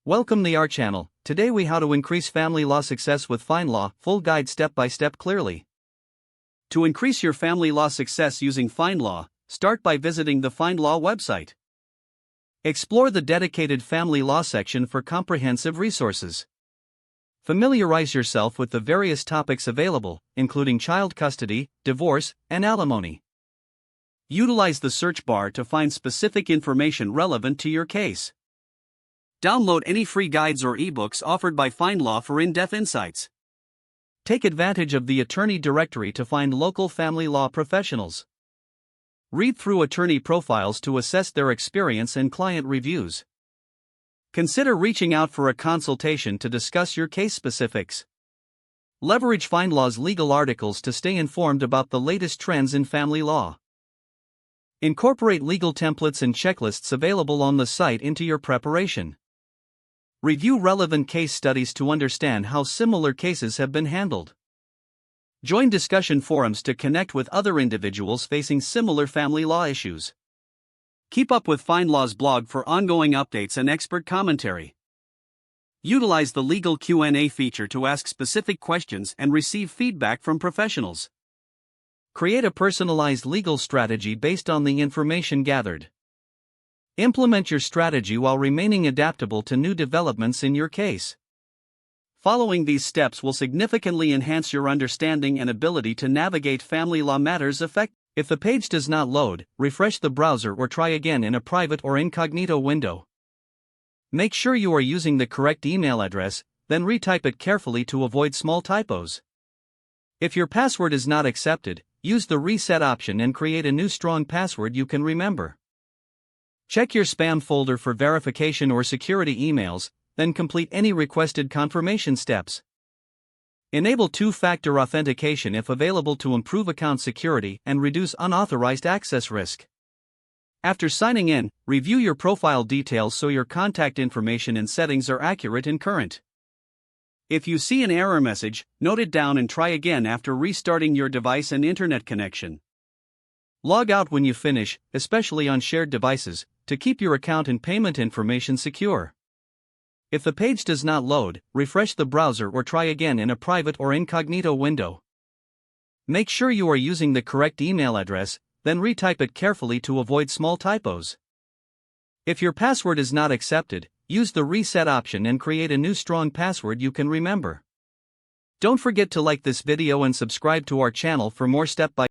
Welcome to our channel. Today we how to increase family law success with FindLaw, full guide step by step clearly. To increase your family law success using FindLaw, start by visiting the FindLaw website. Explore the dedicated family law section for comprehensive resources. Familiarize yourself with the various topics available, including child custody, divorce, and alimony. Utilize the search bar to find specific information relevant to your case. Download any free guides or ebooks offered by FindLaw for in-depth insights. Take advantage of the attorney directory to find local family law professionals. Read through attorney profiles to assess their experience and client reviews. Consider reaching out for a consultation to discuss your case specifics. Leverage FindLaw's legal articles to stay informed about the latest trends in family law. Incorporate legal templates and checklists available on the site into your preparation. Review relevant case studies to understand how similar cases have been handled. Join discussion forums to connect with other individuals facing similar family law issues. Keep up with FindLaw's blog for ongoing updates and expert commentary. Utilize the legal Q&A feature to ask specific questions and receive feedback from professionals. Create a personalized legal strategy based on the information gathered. Implement your strategy while remaining adaptable to new developments in your case. Following these steps will significantly enhance your understanding and ability to navigate family law matters effectively. If the page does not load, refresh the browser or try again in a private or incognito window. Make sure you are using the correct email address, then retype it carefully to avoid small typos. If your password is not accepted, use the reset option and create a new strong password you can remember. Check your spam folder for verification or security emails, then complete any requested confirmation steps. Enable two-factor authentication if available to improve account security and reduce unauthorized access risk. After signing in, review your profile details so your contact information and settings are accurate and current. If you see an error message, note it down and try again after restarting your device and internet connection. Log out when you finish, especially on shared devices, to keep your account and payment information secure. If the page does not load, refresh the browser or try again in a private or incognito window. Make sure you are using the correct email address, then retype it carefully to avoid small typos. If your password is not accepted, use the reset option and create a new strong password you can remember. Don't forget to like this video and subscribe to our channel for more step-by-step